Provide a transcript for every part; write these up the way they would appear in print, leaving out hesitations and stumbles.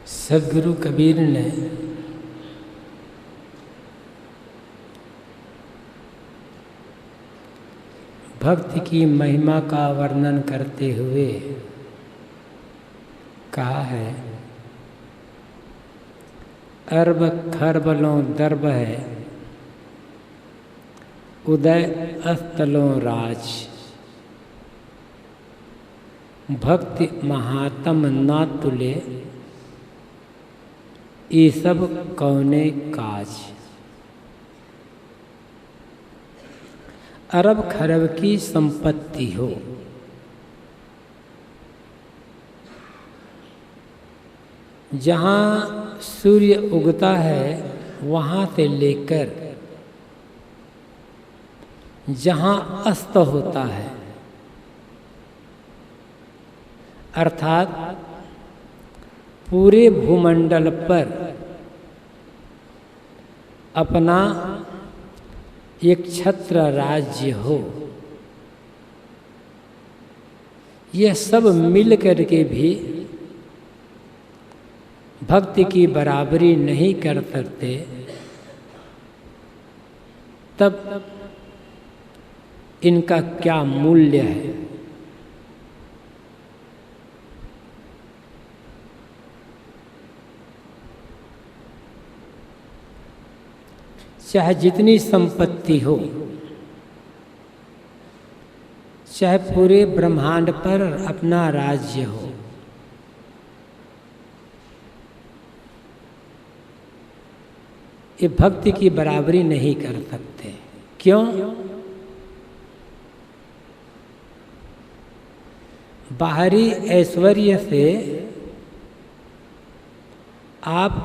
सदगुरु कबीर ने भक्ति की महिमा का वर्णन करते हुए कहा है, अरब खरबलों दर्ब है, उदय अस्तलों राज। भक्ति महात्म ना तुले, ये सब कौने काज। अरब खरब की संपत्ति हो, जहाँ सूर्य उगता है वहाँ से लेकर जहाँ अस्त होता है, अर्थात पूरे भूमंडल पर अपना एक छत्र राज्य हो, यह सब मिल करके भी भक्ति की बराबरी नहीं कर सकते, तब इनका क्या मूल्य है। चाहे जितनी संपत्ति हो, चाहे पूरे ब्रह्मांड पर अपना राज्य हो, ये भक्ति की बराबरी नहीं कर सकते। क्यों? बाहरी ऐश्वर्य से आप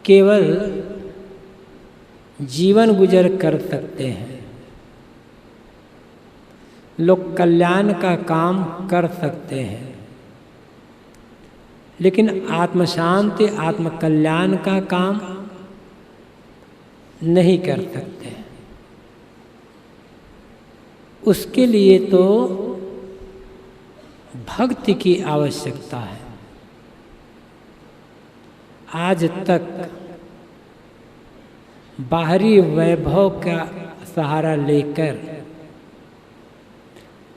केवल जीवन गुजर कर सकते हैं, लोक कल्याण का काम कर सकते हैं, लेकिन आत्म शांति आत्म कल्याण का काम नहीं कर सकते। उसके लिए तो भक्ति की आवश्यकता है। आज तक बाहरी वैभव का सहारा लेकर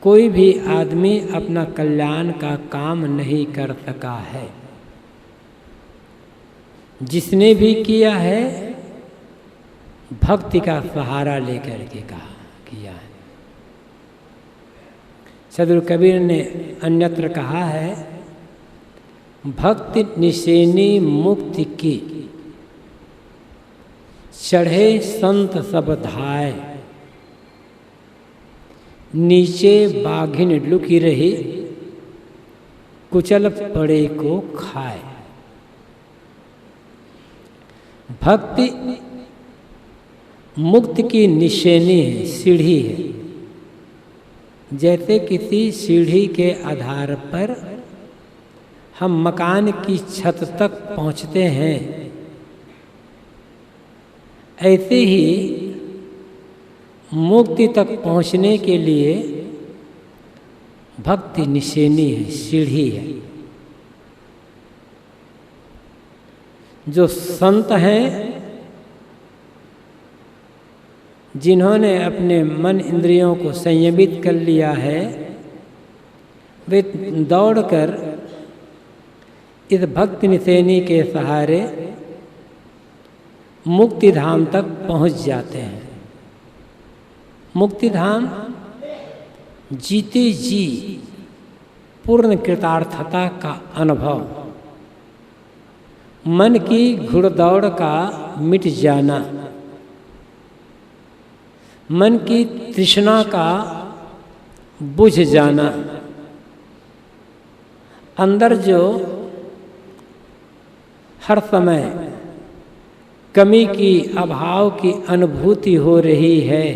कोई भी आदमी अपना कल्याण का काम नहीं कर सका है। जिसने भी किया है भक्ति का सहारा लेकर के किया है। सदगुरु कबीर ने अन्यत्र कहा है, भक्ति निशेनी मुक्ति की, चढ़े संत सब धाय, नीचे बाघिन लुकी रही, कुचल पड़े को खाए। भक्ति मुक्ति की निशानी है, सीढ़ी है। जैसे किसी सीढ़ी के आधार पर हम मकान की छत तक पहुंचते हैं, ऐसे ही मुक्ति तक पहुंचने के लिए भक्ति निशानी है, सीढ़ी है। जो संत हैं, जिन्होंने अपने मन इंद्रियों को संयमित कर लिया है, वे दौड़कर इस भक्ति निशानी के सहारे मुक्ति धाम तक पहुंच जाते हैं। मुक्ति धाम जीते जी पूर्ण कृतार्थता का अनुभव, मन की घुड़दौड़ का मिट जाना, मन की तृष्णा का बुझ जाना, अंदर जो हर समय कमी की अभाव की अनुभूति हो रही है,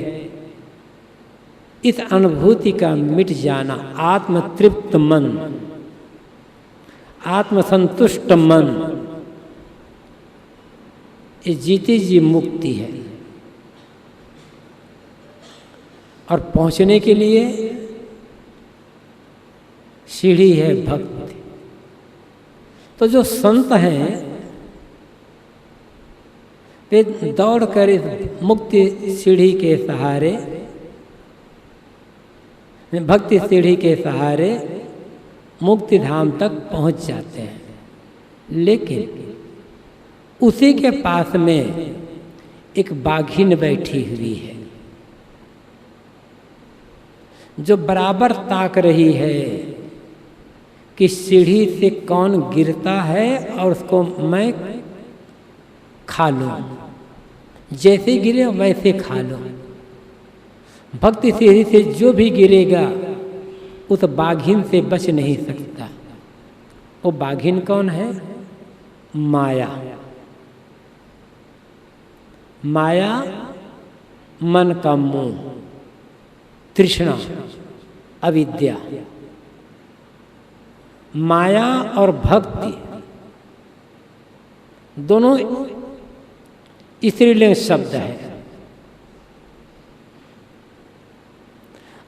इस अनुभूति का मिट जाना, आत्मतृप्त मन, आत्मसंतुष्ट मन, ये जीती जी मुक्ति है। और पहुंचने के लिए सीढ़ी है भक्ति। तो जो संत हैं वे दौड़ कर इस मुक्ति सीढ़ी के सहारे, भक्ति सीढ़ी के सहारे मुक्ति धाम तक पहुंच जाते हैं। लेकिन उसी के पास में एक बाघिन बैठी हुई है जो बराबर ताक रही है कि सीढ़ी से कौन गिरता है और उसको मैं खा लूं, जैसे गिरे वैसे खा लूं। भक्ति सीढ़ी से जो भी गिरेगा उस बाघिन से बच नहीं सकता। वो बाघिन कौन है? माया। माया मन का मोह, तृष्णा, अविद्या। माया और भक्ति दोनों स्त्रीलिंग शब्द है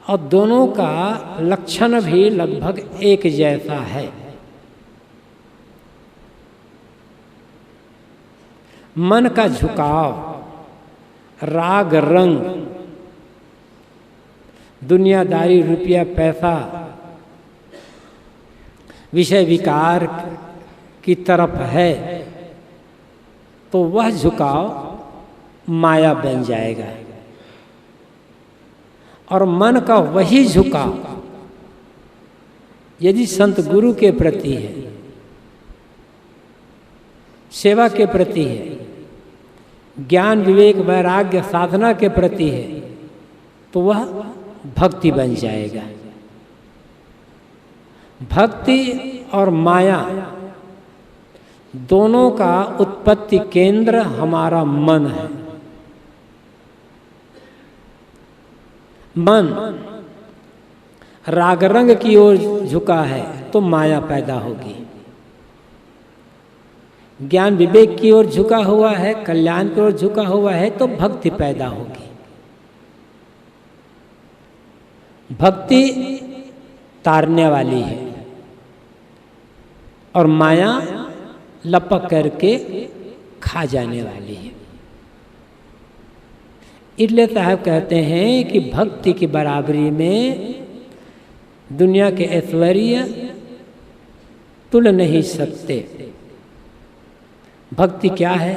और दोनों का लक्षण भी लगभग एक जैसा है। मन का झुकाव, राग रंग, दुनियादारी, रुपया पैसा, विषय विकार की तरफ है तो वह झुकाव माया बन जाएगा। और मन का वही झुकाव यदि संत गुरु के प्रति है, सेवा के प्रति है, ज्ञान विवेक वैराग्य साधना के प्रति है, तो वह भक्ति बन जाएगा। भक्ति और माया दोनों का उत्पत्ति केंद्र हमारा मन है। मन राग रंग की ओर झुका है तो माया पैदा होगी। ज्ञान विवेक की ओर झुका हुआ है, कल्याण की ओर झुका हुआ है तो भक्ति पैदा होगी। भक्ति तारने वाली है और माया लपक करके खा जाने वाली है। इसलिए साहब कहते हैं कि भक्ति की बराबरी में दुनिया के ऐश्वर्य तुल नहीं सकते। भक्ति क्या है?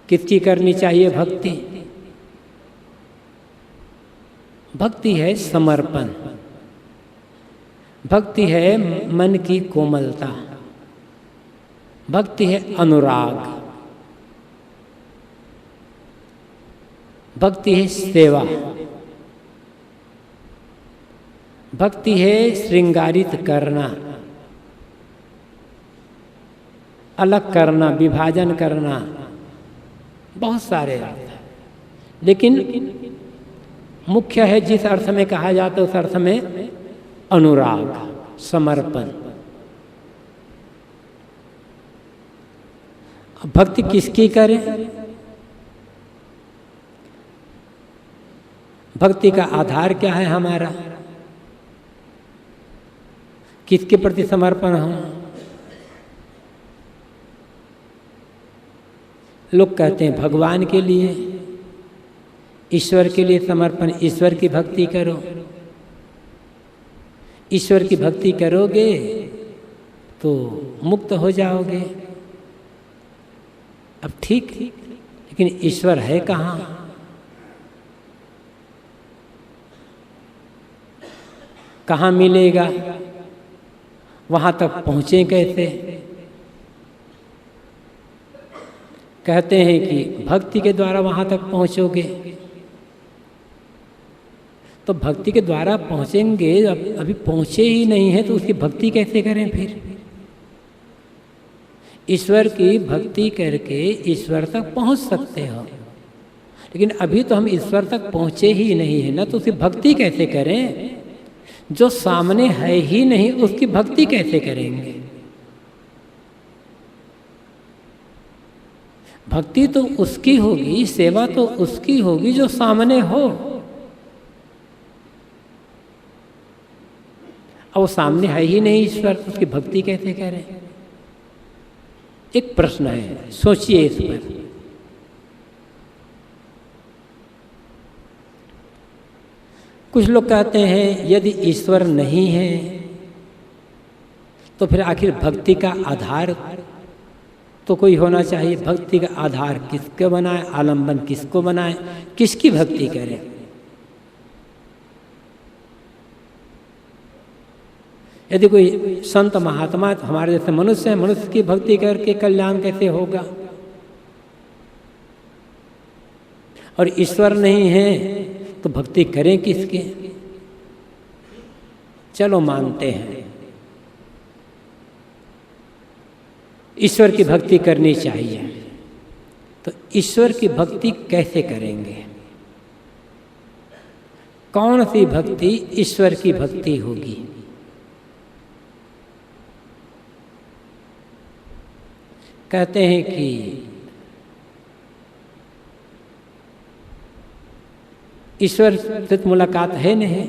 किसकी करनी चाहिए भक्ति? भक्ति है समर्पण, भक्ति है मन की कोमलता, भक्ति है अनुराग, भक्ति है सेवा, भक्ति है श्रृंगारित करना, अलग करना, विभाजन करना, बहुत सारे अर्थ हैं। लेकिन मुख्य है जिस अर्थ में कहा जाता है उस अर्थ में अनुराग, समर्पण। भक्ति किसकी करें? भक्ति का आधार क्या है हमारा? किसके प्रति समर्पण हो? लोग कहते हैं भगवान के लिए, ईश्वर के लिए समर्पण। ईश्वर की भक्ति करो। ईश्वर की भक्ति करोगे तो मुक्त हो जाओगे। अब ठीक, लेकिन ईश्वर है कहाँ? कहाँ मिलेगा? वहाँ तक पहुँचे कैसे? कहते हैं कि भक्ति के द्वारा वहाँ तक पहुँचोगे। तो भक्ति के द्वारा पहुँचेंगे, अभी पहुँचे ही नहीं है तो उसकी भक्ति कैसे करें फिर? ईश्वर की भक्ति करके ईश्वर तक पहुँच सकते हो, लेकिन अभी तो हम ईश्वर तक पहुँचे ही नहीं है ना, तो उसकी भक्ति कैसे करें? जो सामने है ही नहीं उसकी भक्ति कैसे करेंगे? भक्ति तो उसकी होगी, सेवा तो उसकी होगी जो सामने हो। अब वो सामने है ही नहीं ईश्वर, उसकी भक्ति कैसे करें? एक प्रश्न है, सोचिए इस पर। कुछ लोग कहते हैं यदि ईश्वर नहीं है तो फिर आखिर भक्ति का आधार तो कोई होना चाहिए। भक्ति का आधार किसको बनाए, आलंबन किसको बनाए, किसकी भक्ति करें? यदि कोई संत महात्मा हमारे जैसे मनुष्य है, मनुष्य की भक्ति करके कल्याण कैसे होगा? और ईश्वर नहीं है तो भक्ति करें किसके? चलो मानते हैं ईश्वर की भक्ति करनी चाहिए, तो ईश्वर की भक्ति कैसे करेंगे? कौन सी भक्ति ईश्वर की भक्ति होगी? कहते हैं कि ईश्वर से मुलाकात है नहीं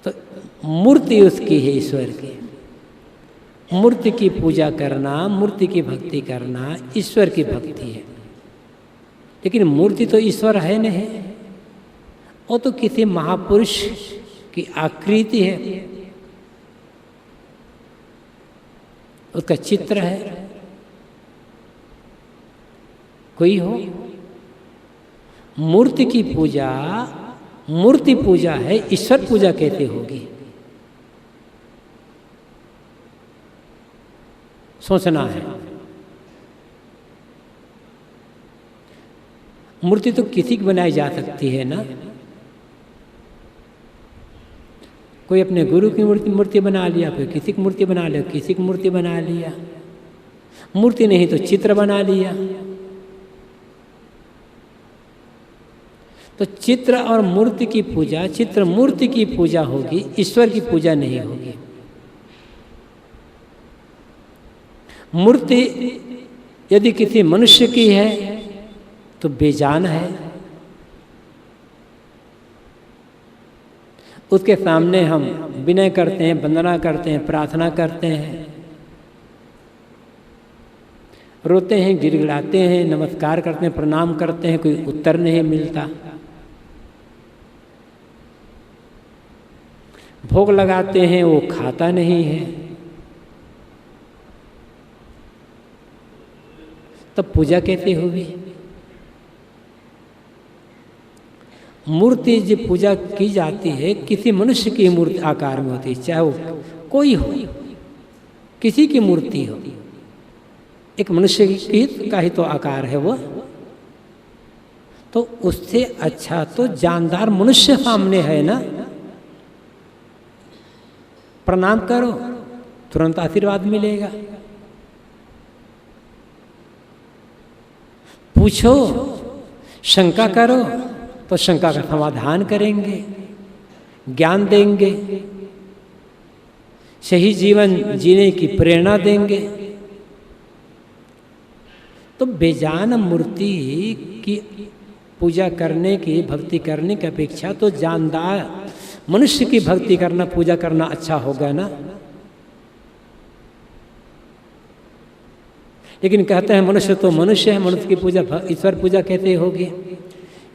तो मूर्ति उसकी है, ईश्वर की। मूर्ति की पूजा करना, मूर्ति की भक्ति करना ईश्वर की भक्ति है। लेकिन मूर्ति तो ईश्वर है नहीं, वो तो किसी महापुरुष की आकृति है, उसका चित्र है। कोई हो, मूर्ति की पूजा मूर्ति पूजा है, ईश्वर पूजा कैसे होगी? सोचना है। मूर्ति तो किसी की बनाई जा सकती है ना। कोई अपने गुरु की मूर्ति बना लिया, कोई किसी की मूर्ति बना लिया, किसी की मूर्ति बना लिया। मूर्ति नहीं तो चित्र बना लिया। तो चित्र और मूर्ति की पूजा, चित्र मूर्ति की पूजा होगी, ईश्वर की पूजा नहीं होगी। मूर्ति यदि किसी मनुष्य की है तो बेजान है। उसके सामने हम विनय करते हैं, वंदना करते हैं, प्रार्थना करते हैं, रोते हैं, गिड़गिड़ाते हैं, नमस्कार करते हैं, प्रणाम करते हैं, कोई उत्तर नहीं मिलता। भोग लगाते हैं, वो खाता नहीं है। तब पूजा कैसे होगी? मूर्ति जो पूजा की जाती है किसी मनुष्य की मूर्ति आकार में होती है, चाहे वो कोई हो, किसी की मूर्ति हो। एक मनुष्य की का ही तो आकार है वो, तो उससे अच्छा तो जानदार मनुष्य सामने है ना। प्रणाम करो, तुरंत आशीर्वाद मिलेगा। पूछो, शंका करो तो शंका का समाधान करेंगे, ज्ञान देंगे, सही जीवन जीने की प्रेरणा देंगे। तो बेजान मूर्ति की पूजा करने की, भक्ति करने की अपेक्षा तो जानदार मनुष्य की भक्ति करना, पूजा करना अच्छा होगा ना। लेकिन कहते हैं मनुष्य तो मनुष्य है, मनुष्य की पूजा ईश्वर पूजा कैसे होगी?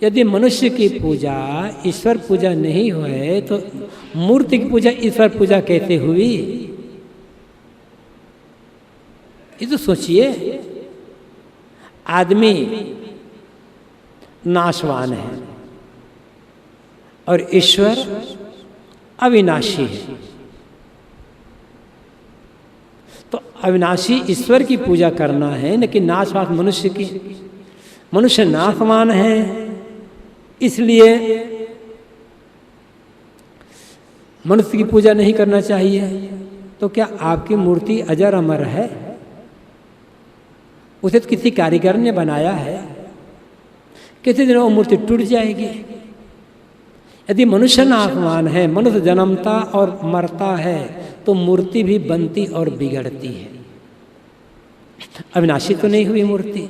यदि मनुष्य की पूजा ईश्वर पूजा नहीं हुए तो मूर्ति की पूजा ईश्वर पूजा कैसे हुई? ये तो सोचिए। आदमी नाशवान है और ईश्वर अविनाशी है। तो अविनाशी ईश्वर की पूजा करना है, लेकिन नाशवान मनुष्य की। मनुष्य नाशवान है, इसलिए मनुष्य की पूजा नहीं करना चाहिए। तो क्या आपकी मूर्ति अजर अमर है? उसे तो किसी कारीगर ने बनाया है, किसी दिन वो मूर्ति टूट जाएगी। यदि मनुष्य नाशवान है, मनुष्य जन्मता और मरता है, तो मूर्ति भी बनती और बिगड़ती है। अविनाशी तो नहीं हुई मूर्ति।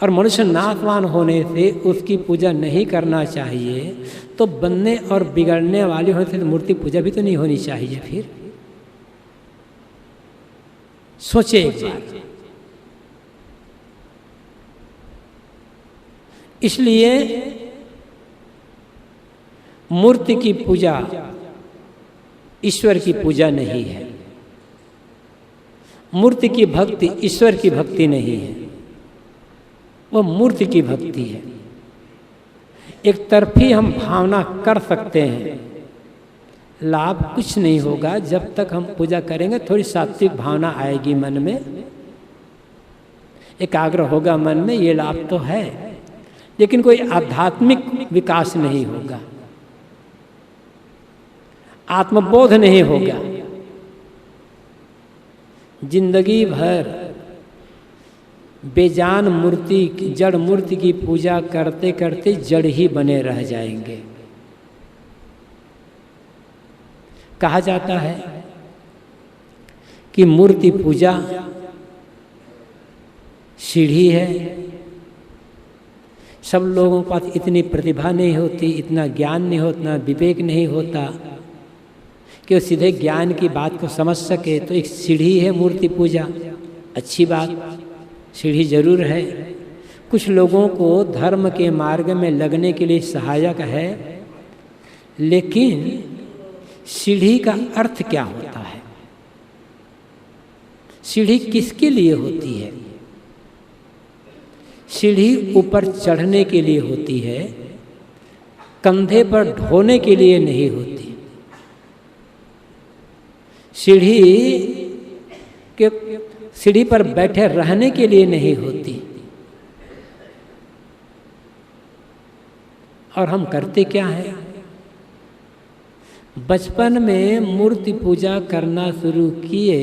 और मनुष्य नाशवान होने से उसकी पूजा नहीं करना चाहिए, तो बनने और बिगड़ने वाली होने से मूर्ति पूजा भी तो नहीं होनी चाहिए। फिर सोचे एक बार। इसलिए मूर्ति की पूजा ईश्वर की पूजा नहीं है, मूर्ति की भक्ति ईश्वर की भक्ति नहीं है, वो मूर्ति की भक्ति है। एक तरफी हम भावना कर सकते हैं, लाभ कुछ नहीं होगा। जब तक हम पूजा करेंगे थोड़ी सात्विक भावना आएगी मन में, एकाग्र होगा मन में, ये लाभ तो है, लेकिन कोई आध्यात्मिक विकास नहीं होगा, आत्मबोध नहीं होगा। जिंदगी भर बेजान मूर्ति, जड़ मूर्ति की पूजा करते करते जड़ ही बने रह जाएंगे। कहा जाता है कि मूर्ति पूजा सीढ़ी है। सब लोगों के पास इतनी प्रतिभा नहीं होती, इतना ज्ञान नहीं होता, इतना विवेक नहीं होता कि वो सीधे ज्ञान की बात को समझ सके। तो एक सीढ़ी है मूर्ति पूजा, अच्छी बात, सीढ़ी जरूर है। कुछ लोगों को धर्म के मार्ग में लगने के लिए सहायक है, लेकिन सीढ़ी का अर्थ क्या होता है? सीढ़ी किसके लिए होती है? सीढ़ी ऊपर चढ़ने के लिए होती है, कंधे पर ढोने के लिए नहीं होती। सीढ़ी पर बैठे रहने के लिए नहीं होती। और हम करते क्या हैं? बचपन में मूर्ति पूजा करना शुरू किए,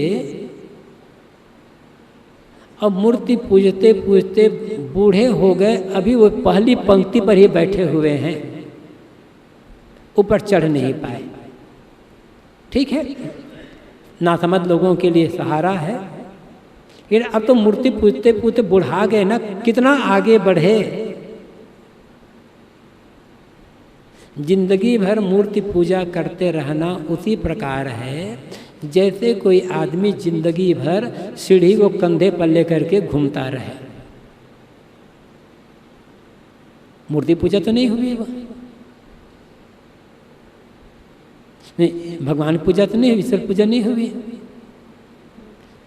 अब मूर्ति पूजते पूजते बूढ़े हो गए, अभी वो पहली पंक्ति पर ही बैठे हुए हैं, ऊपर चढ़ नहीं पाए। ठीक है, नासमझ लोगों के लिए सहारा है, लेकिन अब तो मूर्ति पूजते पूजते बुढ़ा गए ना, कितना आगे बढ़े। जिंदगी भर मूर्ति पूजा करते रहना उसी प्रकार है जैसे कोई आदमी जिंदगी भर सीढ़ी को कंधे पर लेकर के घूमता रहे। मूर्ति पूजा तो नहीं हुई, वो नहीं, भगवान पूजा तो नहीं हुई, ईश्वर पूजा नहीं हुई।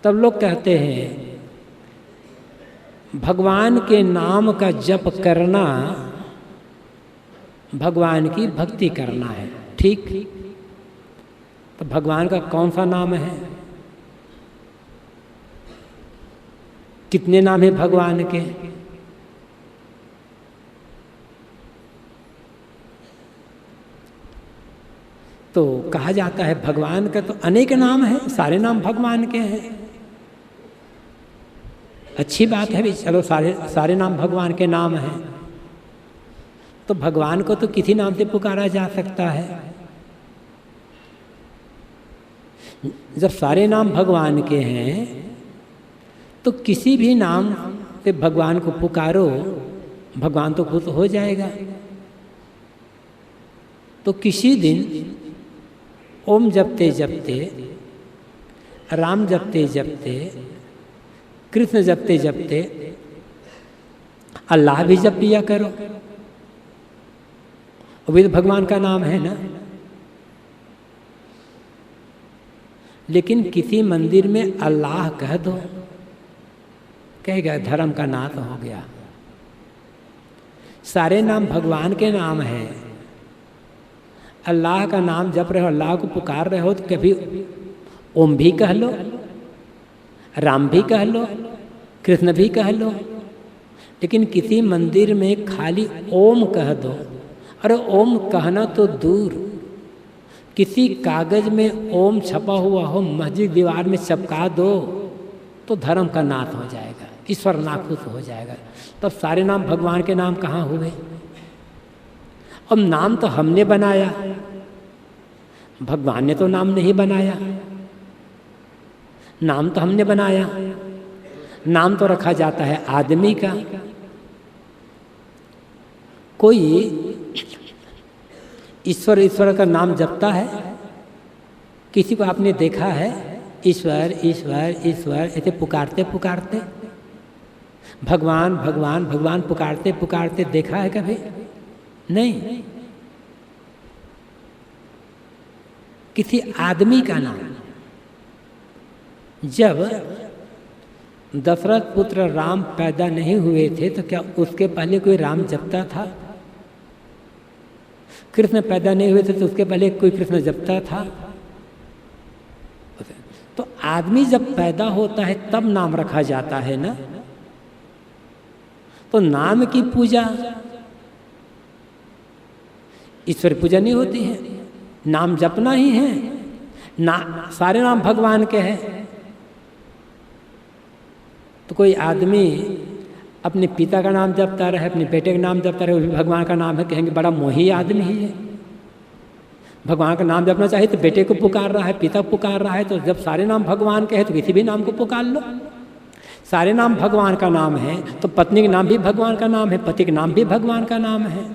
तब लोग कहते हैं भगवान के नाम का जप करना भगवान की भक्ति करना है। ठीक, तो भगवान का कौन सा नाम है? कितने नाम है भगवान के? तो कहा जाता है भगवान का तो अनेक नाम है, सारे नाम भगवान के हैं। अच्छी बात है भी, चलो सारे नाम भगवान के नाम हैं। तो भगवान को तो किसी नाम से पुकारा जा सकता है। जब सारे नाम भगवान के हैं तो किसी भी नाम से भगवान को पुकारो, भगवान तो खुश हो जाएगा। तो किसी दिन ओम जपते जपते, राम जपते जपते, कृष्ण जपते जपते अल्लाह भी जप लिया करो, वो भी तो भगवान का नाम है ना। लेकिन किसी मंदिर में अल्लाह कह दो, कहेगा धर्म का नाश हो गया। सारे नाम भगवान के नाम है, अल्लाह का नाम जप रहे हो, अल्लाह को पुकार रहे हो, तो कभी ओम भी कह लो, राम भी कह लो, कृष्ण भी कह लो। लेकिन किसी मंदिर में खाली ओम कह दो, अरे ओम कहना तो दूर, किसी कागज में ओम छपा हुआ हो, मस्जिद दीवार में चिपका दो, तो धर्म का नाश हो जाएगा, ईश्वर नाखुश हो जाएगा। तब सारे नाम भगवान के नाम कहाँ हुए? अब नाम तो हमने बनाया, भगवान ने तो नाम नहीं बनाया। नाम तो हमने बनाया, नाम तो रखा जाता है आदमी का। कोई ईश्वर ईश्वर का नाम जपता है? किसी को आपने देखा है ईश्वर ईश्वर ईश्वर ऐसे पुकारते पुकारते, भगवान भगवान भगवान पुकारते पुकारते देखा है कभी? नहीं। किसी आदमी का नाम, जब दशरथ पुत्र राम पैदा नहीं हुए थे तो क्या उसके पहले कोई राम जपता था? कृष्ण पैदा नहीं हुए थे तो उसके पहले कोई कृष्ण जपता था? तो आदमी जब पैदा होता है तब नाम रखा जाता है ना। तो नाम की पूजा, ईश्वर पूजा नहीं होती है, नाम जपना ही है ना। सारे नाम भगवान के हैं। तो कोई आदमी अपने पिता का नाम जपता रहे, अपने बेटे का नाम जपता रहे, वो भी भगवान का नाम है, कहेंगे बड़ा मोही आदमी ही है। भगवान का नाम जपना चाहिए तो बेटे को पुकार रहा है, पिता पुकार रहा है, तो जब सारे नाम भगवान के हैं तो किसी भी नाम को पुकार लो। सारे नाम भगवान का नाम है तो पत्नी का नाम भी भगवान का नाम है, पति का नाम भी भगवान का नाम है।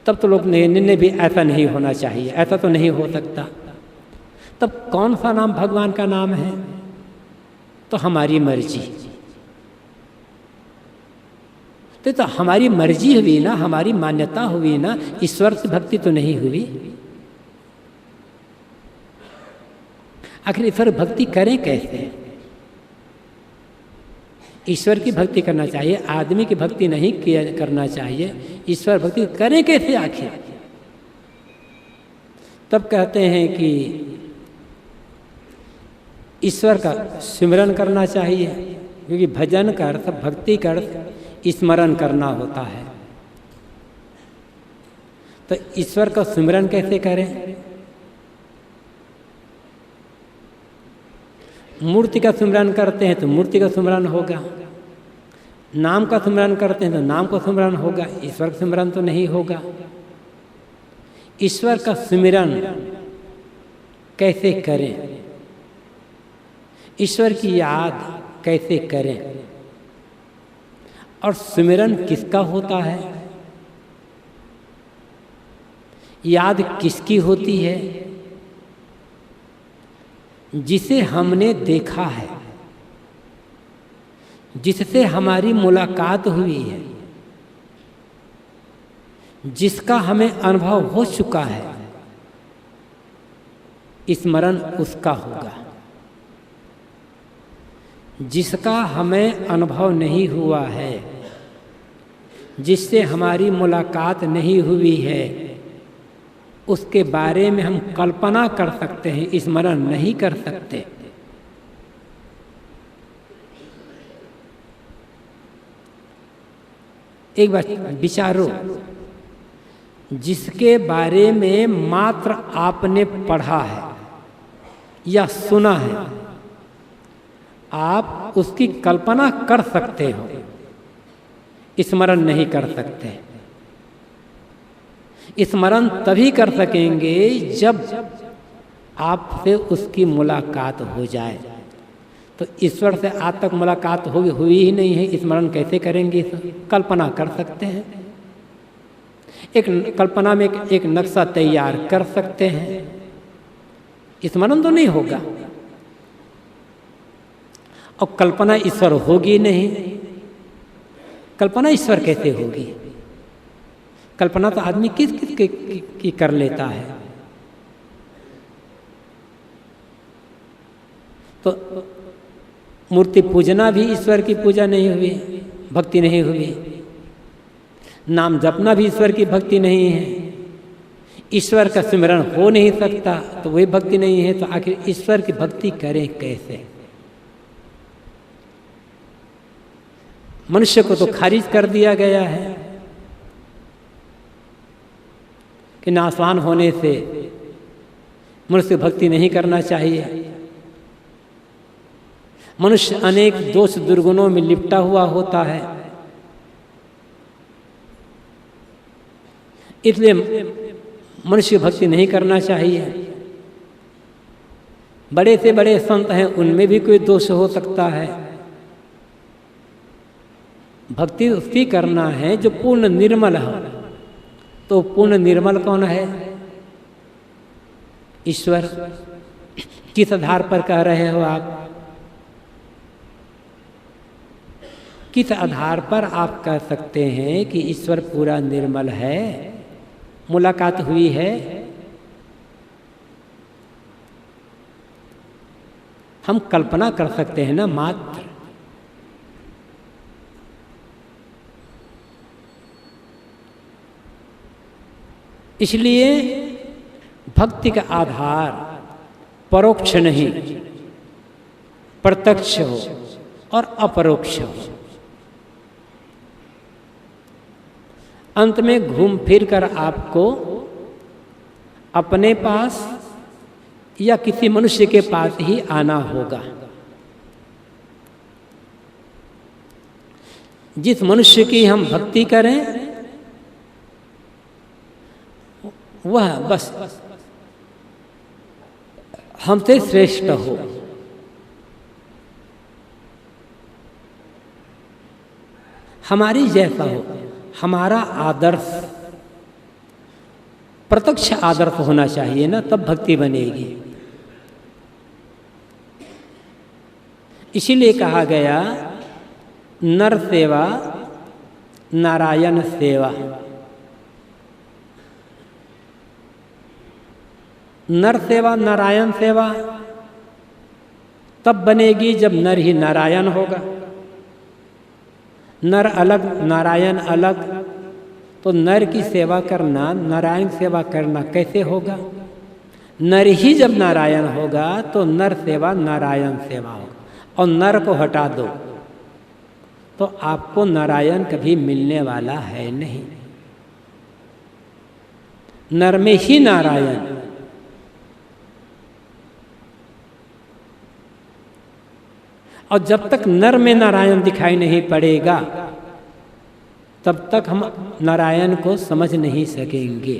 तब तो लोग निर्णय भी ऐसा नहीं होना चाहिए, ऐसा तो नहीं हो सकता। तब कौन सा नाम भगवान का नाम है? तो हमारी मर्जी। तो हमारी मर्जी हुई ना, हमारी मान्यता हुई ना, ईश्वर की भक्ति तो नहीं हुई। आखिर ईश्वर भक्ति करें कैसे? ईश्वर की भक्ति करना चाहिए, आदमी की भक्ति नहीं करना चाहिए। ईश्वर भक्ति करें कैसे आखिर? तब कहते हैं कि ईश्वर का सिमरन करना चाहिए, क्योंकि भजन का अर्थ, भक्ति का अर्थ स्मरण करना होता है। तो ईश्वर का सिमरन कैसे करें? मूर्ति का सिमरन करते हैं तो मूर्ति का सिमरन होगा, नाम का सिमरन करते हैं तो नाम का सिमरन होगा, ईश्वर का सिमरन तो नहीं होगा। ईश्वर का सिमरन कैसे करें? ईश्वर की याद कैसे करें? और सिमरन किसका होता है? याद किसकी होती है? जिसे हमने देखा है, जिससे हमारी मुलाकात हुई है, जिसका हमें अनुभव हो चुका है, स्मरण उसका होगा। जिसका हमें अनुभव नहीं हुआ है, जिससे हमारी मुलाकात नहीं हुई है, उसके बारे में हम कल्पना कर सकते हैं, स्मरण नहीं कर सकते। एक बार विचारो, जिसके बारे में मात्र आपने पढ़ा है या सुना है, आप उसकी कल्पना कर सकते हो, स्मरण नहीं कर सकते। स्मरण तभी कर सकेंगे जब आपसे उसकी मुलाकात हो जाए। तो ईश्वर से आज तक मुलाकात हुई ही नहीं है, स्मरण कैसे करेंगे? कल्पना कर सकते हैं, एक कल्पना में एक नक्शा तैयार कर सकते हैं, स्मरण तो नहीं होगा। और कल्पना ईश्वर होगी नहीं, कल्पना ईश्वर कैसे होगी? कल्पना तो आदमी किस की कर लेता है। तो मूर्ति पूजना भी ईश्वर की पूजा नहीं हुई, भक्ति नहीं हुई। नाम जपना भी ईश्वर की भक्ति नहीं है। ईश्वर का सिमरण हो नहीं सकता तो वही भक्ति नहीं है। तो आखिर ईश्वर की भक्ति करें कैसे? मनुष्य को तो खारिज कर दिया गया है कि नाशवान होने से मनुष्य भक्ति नहीं करना चाहिए। मनुष्य अनेक दोष दुर्गुणों में लिपटा हुआ होता है, इसलिए मनुष्य भक्ति नहीं करना चाहिए। बड़े से बड़े संत हैं, उनमें भी कोई दोष हो सकता है। भक्ति उसकी करना है जो पूर्ण निर्मल हो। तो पूर्ण निर्मल कौन है? ईश्वर किस आधार पर कह रहे हो आप? किस आधार पर आप कह सकते हैं कि ईश्वर पूरा निर्मल है? मुलाकात हुई है? हम कल्पना कर सकते हैं ना मात्र। इसलिए भक्ति का आधार परोक्ष नहीं, प्रत्यक्ष हो और अपरोक्ष हो। अंत में घूम फिर कर आपको अपने पास या किसी मनुष्य के पास ही आना होगा। जिस मनुष्य की हम भक्ति करें वह बस हमसे श्रेष्ठ हो, हमारी जैसा हो। हमारा आदर्श प्रत्यक्ष आदर्श होना चाहिए ना, तब भक्ति बनेगी। इसीलिए कहा गया नर सेवा नारायण सेवा। नर सेवा नारायण सेवा तब बनेगी जब नर ही नारायण होगा। नर अलग नारायण अलग, तो नर की सेवा करना नारायण सेवा करना कैसे होगा? नर ही जब नारायण होगा तो नर सेवा नारायण सेवा होगा। और नर को हटा दो तो आपको नारायण कभी मिलने वाला है नहीं। नर में ही नारायण। और जब तक नर में नारायण दिखाई नहीं पड़ेगा तब तक हम नारायण को समझ नहीं सकेंगे।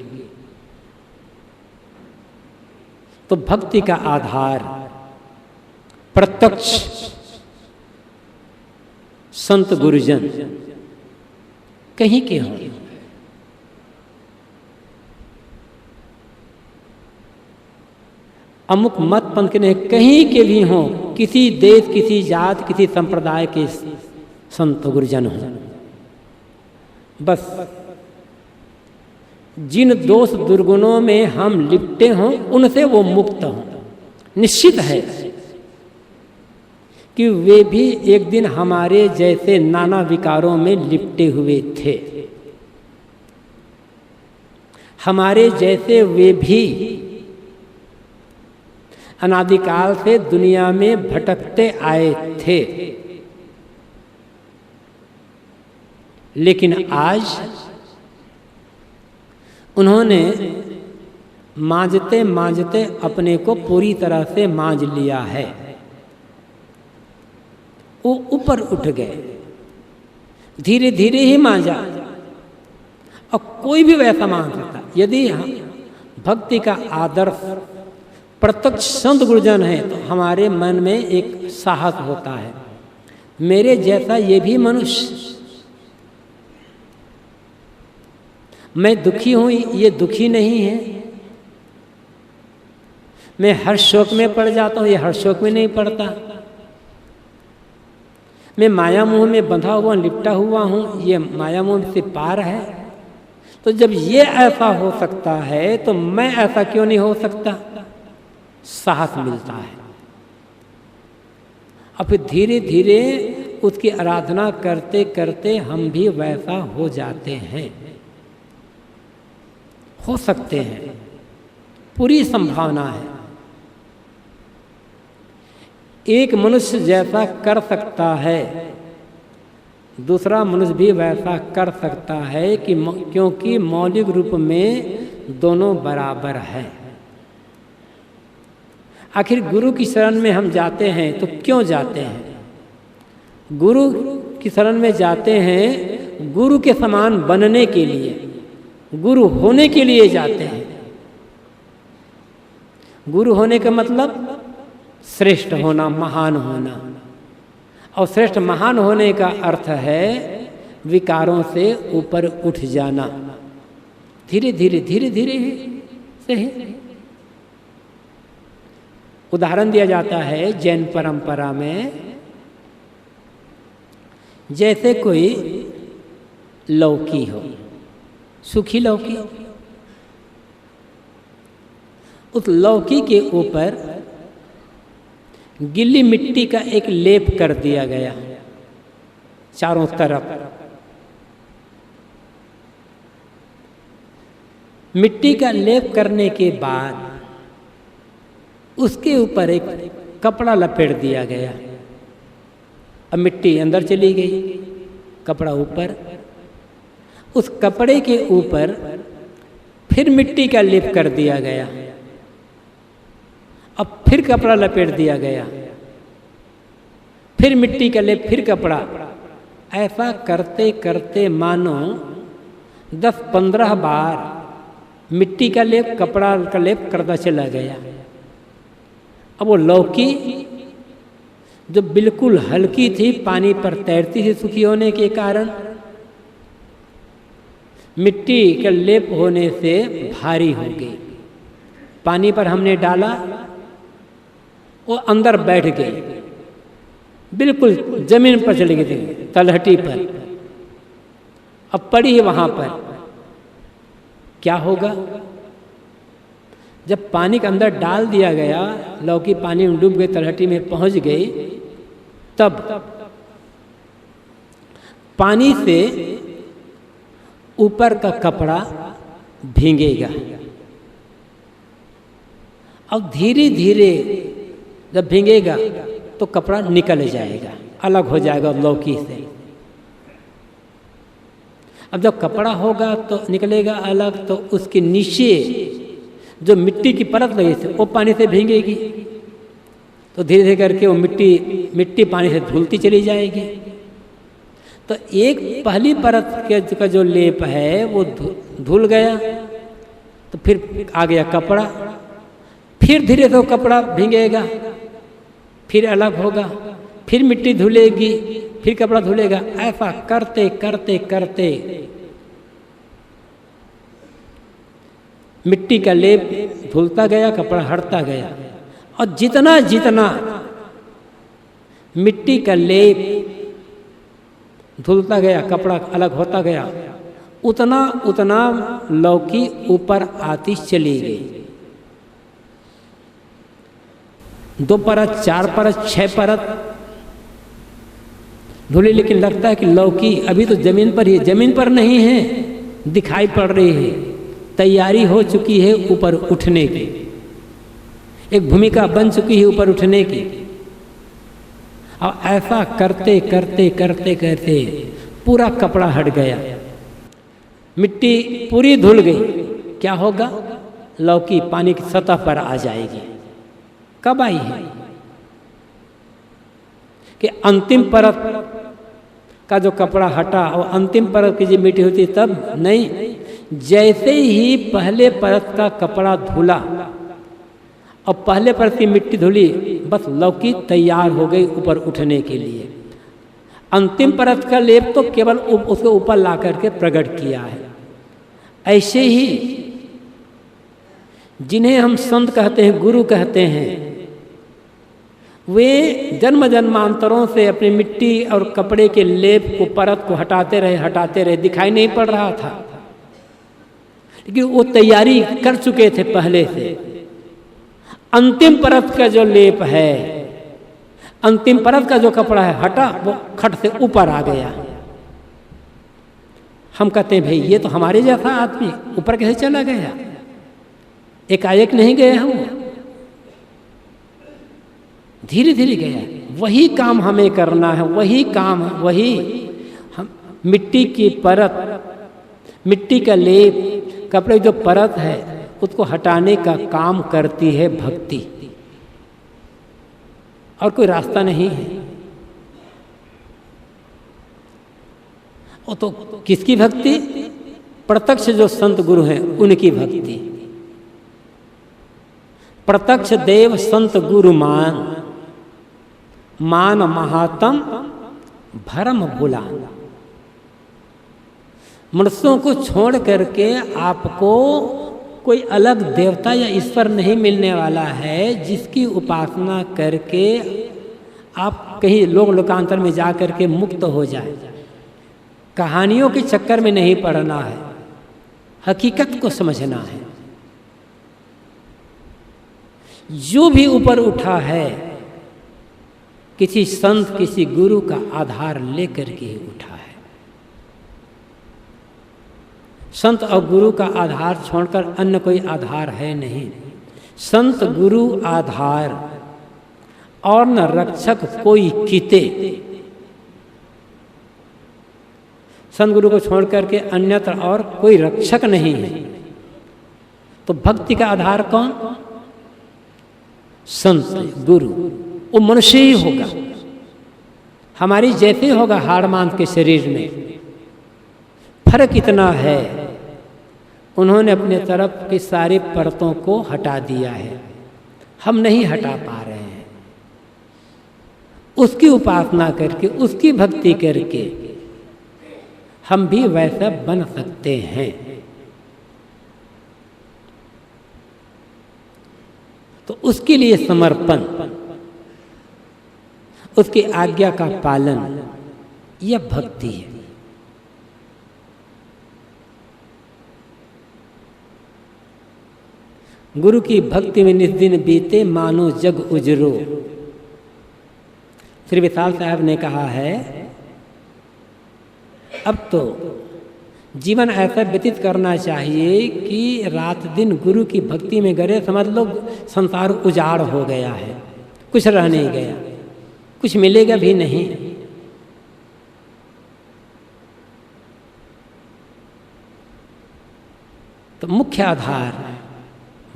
तो भक्ति का आधार प्रत्यक्ष संत गुरुजन कहीं के हों। अमुक मत पंथ के नहीं, कहीं के भी हों, किसी देश किसी जात किसी संप्रदाय के संत गुरुजन हों, बस जिन दोष दुर्गुणों में हम लिपटे हों उनसे वो मुक्त हों। निश्चित है कि वे भी एक दिन हमारे जैसे नाना विकारों में लिपटे हुए थे। हमारे जैसे वे भी अनादिकाल से दुनिया में भटकते आए थे। लेकिन आज उन्होंने मांझते मांझते अपने को पूरी तरह से मांझ लिया है। वो ऊपर उठ गए, धीरे धीरे ही मांझा। और कोई भी वैसा मांझ सकता। यदि हम भक्ति का आदर्श प्रत्यक्ष संत गुरुजन है तो हमारे मन में एक साहस होता है, मेरे जैसा ये भी मनुष्य, मैं दुखी हूं ये दुखी नहीं है, मैं हर शोक में पड़ जाता हूं ये हर शोक में नहीं पड़ता, मैं माया मोह में बंधा हुआ लिपटा हुआ हूं ये माया मोह से पार है। तो जब ये ऐसा हो सकता है तो मैं ऐसा क्यों नहीं हो सकता? साहस मिलता है। और फिर धीरे धीरे उसकी आराधना करते करते हम भी वैसा हो जाते हैं, हो सकते हैं, पूरी संभावना है। एक मनुष्य जैसा कर सकता है दूसरा मनुष्य भी वैसा कर सकता है कि क्योंकि मौलिक रूप में दोनों बराबर हैं। आखिर गुरु की शरण में हम जाते हैं तो क्यों जाते हैं? गुरु की शरण में जाते हैं गुरु के समान बनने के लिए, गुरु होने के लिए जाते हैं। गुरु होने का मतलब श्रेष्ठ होना, महान होना। और श्रेष्ठ महान होने का अर्थ है विकारों से ऊपर उठ जाना, धीरे धीरे धीरे धीरे सही। उदाहरण दिया जाता है जैन परंपरा में, जैसे कोई लौकी हो, सूखी लौकी, उस लौकी के ऊपर गीली मिट्टी का एक लेप कर दिया गया चारों तरफ। मिट्टी का लेप करने के बाद उसके ऊपर एक कपड़ा लपेट दिया गया। अब मिट्टी अंदर चली गई, कपड़ा ऊपर, उस कपड़े के ऊपर फिर मिट्टी का लेप कर दिया गया। अब फिर कपड़ा लपेट दिया गया, फिर मिट्टी का लेप, फिर कपड़ा। ऐसा करते करते मानो 10-15 बार मिट्टी का लेप, कपड़ा का लेप करता चला गया। अब वो लौकी जो बिल्कुल हल्की थी, पानी पर तैरती थी सूखी होने के कारण, मिट्टी का लेप होने से भारी हो गई। पानी पर हमने डाला, वो अंदर बैठ गई, बिल्कुल जमीन पर चली गई थी, तलहटी पर। अब पड़ी है वहाँ पर, क्या होगा? जब पानी के अंदर डाल दिया गया, लौकी पानी में डूब गई, तलहटी में पहुँच गई, तब पानी से ऊपर का कपड़ा भीगेगा। अब धीरे धीरे जब भीगेगा तो कपड़ा निकल जाएगा, अलग हो जाएगा लौकी से। अब जब कपड़ा होगा तो निकलेगा अलग, तो उसके नीचे जो मिट्टी की परत लगी थी वो पानी से भीगेगी, तो धीरे धीरे करके वो मिट्टी पानी से धुलती चली जाएगी। तो एक पहली परत का जो लेप है वो धुल गया, तो फिर आ गया कपड़ा, फिर धीरे से वो कपड़ा भीगेगा, फिर अलग होगा, फिर मिट्टी धुलेगी, फिर कपड़ा धुलेगा। ऐसा करते करते करते मिट्टी का लेप धुलता गया, कपड़ा हटता गया, और जितना जितना मिट्टी का लेप धुलता गया, कपड़ा अलग होता गया, उतना उतना लौकी ऊपर आती चली गई। 2 परत, 4 परत, 6 परत धुली, लेकिन लगता है कि लौकी अभी तो जमीन पर ही, जमीन पर नहीं है, दिखाई पड़ रही है, तैयारी हो चुकी है ऊपर उठने की, एक भूमिका बन चुकी है ऊपर उठने की। और ऐसा करते करते करते करते पूरा कपड़ा हट गया, मिट्टी पूरी धुल गई। क्या होगा? लौकी पानी की सतह पर आ जाएगी। कब आई है? कि अंतिम परत का जो कपड़ा हटा और अंतिम परत की जो मिट्टी होती तब नहीं, जैसे ही पहले परत का कपड़ा धुला और पहले परत की मिट्टी धुली, बस लौकी तैयार हो गई ऊपर उठने के लिए। अंतिम परत का लेप तो केवल उसके ऊपर ला करके प्रकट किया है। ऐसे ही जिन्हें हम संत कहते हैं, गुरु कहते हैं, वे जन्म जन्मांतरों से अपनी मिट्टी और कपड़े के लेप को, परत को हटाते रहे, दिखाई नहीं पड़ रहा था, लेकिन वो तैयारी कर चुके थे पहले से। अंतिम परत का जो लेप है, अंतिम परत का जो कपड़ा है हटा, वो खट से ऊपर आ गया। हम कहते हैं भाई ये तो हमारे जैसा आदमी ऊपर कैसे चला गया? एकाएक नहीं गए हम, धीरे धीरे गया। वही काम हमें करना है, वही काम, वही हम मिट्टी की परत, मिट्टी का लेप, कपड़े जो परत है उसको हटाने का काम करती है भक्ति, और कोई रास्ता नहीं है। वो तो किसकी भक्ति? प्रत्यक्ष जो संत गुरु हैं उनकी भक्ति। प्रत्यक्ष देव संत गुरु मान महात्म भरम भुलान। मनुष्यों को छोड़ करके आपको कोई अलग देवता या ईश्वर नहीं मिलने वाला है जिसकी उपासना करके आप कहीं लोक लोकांतर में जा करके मुक्त हो जाए। कहानियों के चक्कर में नहीं पड़ना है, हकीकत को समझना है। जो भी ऊपर उठा है किसी संत किसी गुरु का आधार लेकर के ही उठा है। संत और गुरु का आधार छोड़कर अन्य कोई आधार है नहीं। संत गुरु आधार और न रक्षक कोई कीते। संत गुरु को छोड़ करके अन्यत्र और कोई रक्षक नहीं है। तो भक्ति का आधार कौन? संत गुरु। वो मनुष्य ही होगा, हमारी जैसे होगा हाड़ मांस के शरीर में। फर्क इतना है उन्होंने अपने तरफ की सारी परतों को हटा दिया है, हम नहीं हटा पा रहे हैं। उसकी उपासना करके उसकी भक्ति करके हम भी वैसा बन सकते हैं। तो उसके लिए समर्पण, उसकी आज्ञा का पालन, यह भक्ति है। गुरु की भक्ति में निज दिन बीते मानो जग उजरो। श्री विशाल साहब ने कहा है अब तो जीवन ऐसा व्यतीत करना चाहिए कि रात दिन गुरु की भक्ति में गए, समझ लो संसार उजाड़ हो गया है, कुछ रह नहीं गया, कुछ मिलेगा भी नहीं। तो मुख्य आधार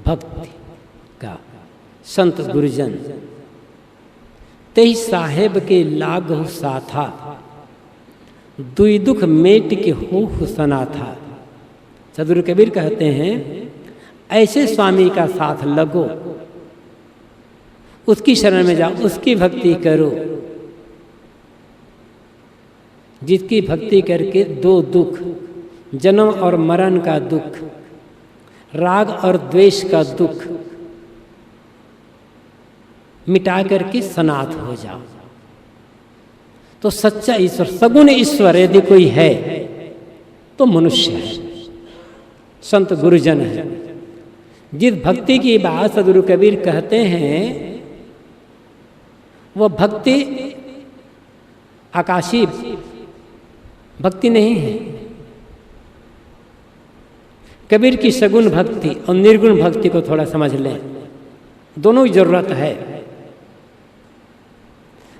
भक्ति का संत गुरुजन तेई साहेब के लागहु साथा दुई दुख मेट के हो सना था। सदगुरु कबीर कहते हैं ऐसे स्वामी का साथ लगो, उसकी शरण में जाओ, उसकी भक्ति करो जिसकी भक्ति करके दो दुख, जन्म और मरण का दुख, राग और द्वेष का दुख मिटा करके सनाथ हो जाओ। तो सच्चा ईश्वर, सगुण ईश्वर यदि कोई है तो मनुष्य है, संत गुरुजन है। जिस भक्ति की बात सदगुरु कबीर कहते हैं वह भक्ति आकाशीय भक्ति नहीं है। कबीर की सगुण भक्ति और निर्गुण भक्ति को थोड़ा समझ लें, दोनों की जरूरत है।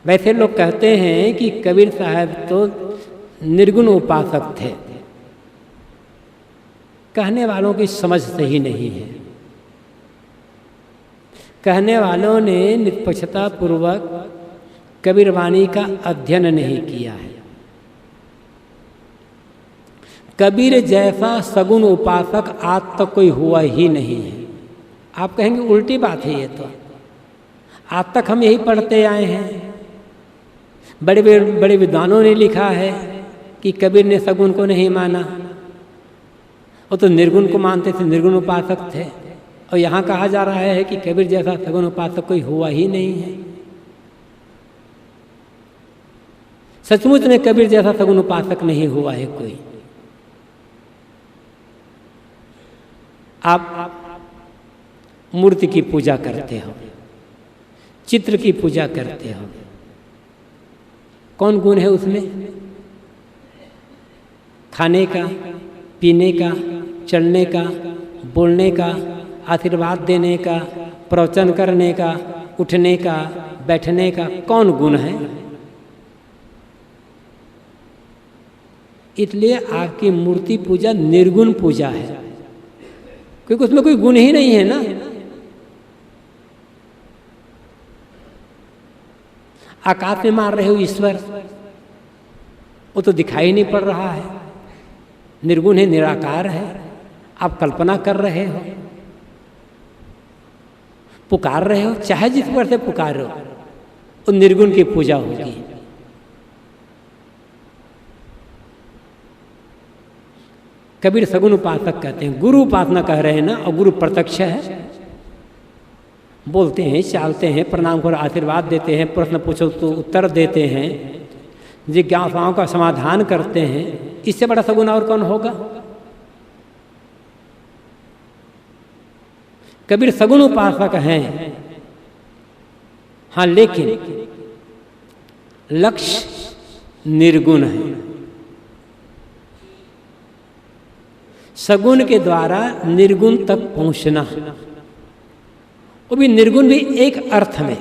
वैसे लोग कहते हैं कि कबीर साहब तो निर्गुण उपासक थे, कहने वालों की समझ सही नहीं है। कहने वालों ने निष्पक्षता पूर्वक कबीर वाणी का अध्ययन नहीं किया है। कबीर जैसा सगुण उपासक आज तक कोई हुआ ही नहीं है। आप कहेंगे उल्टी बात है, ये तो आज तक हम यही पढ़ते आए हैं। बड़े बड़े विद्वानों ने लिखा है कि कबीर ने सगुण को नहीं माना, वो तो निर्गुण को मानते थे, निर्गुण उपासक थे। और यहाँ कहा जा रहा है कि कबीर जैसा सगुण उपासक कोई हुआ ही नहीं है। सचमुच में कबीर जैसा सगुण उपासक नहीं हुआ है कोई। आप मूर्ति की पूजा करते हो, चित्र की पूजा करते हो, कौन गुण है उसमें? खाने का, पीने का, चलने का, बोलने का, आशीर्वाद देने का, प्रवचन करने का, उठने का, बैठने का, कौन गुण है? इसलिए आपकी मूर्ति पूजा निर्गुण पूजा है, क्योंकि उसमें कोई गुण ही नहीं है ना। आकाश में मार रहे हो ईश्वर, वो तो दिखाई नहीं पड़ रहा है, निर्गुण है, निराकार है। आप कल्पना कर रहे हो, पुकार रहे हो, चाहे जिस पर से पुकारो, वो निर्गुण की पूजा होगी। कबीर सगुन उपासक कहते हैं। गुरु उपासना कह रहे हैं ना, और गुरु प्रत्यक्ष है। बोलते हैं, चालते हैं, प्रणाम कर आशीर्वाद देते हैं, प्रश्न पूछो तो उत्तर देते हैं, जिज्ञासाओं का समाधान करते हैं। इससे बड़ा सगुन और कौन होगा? कबीर सगुन उपासक हैं। हाँ, लेकिन लक्ष्य निर्गुण है। सगुण के द्वारा निर्गुण तक पहुंचना, वो भी निर्गुण भी एक अर्थ में।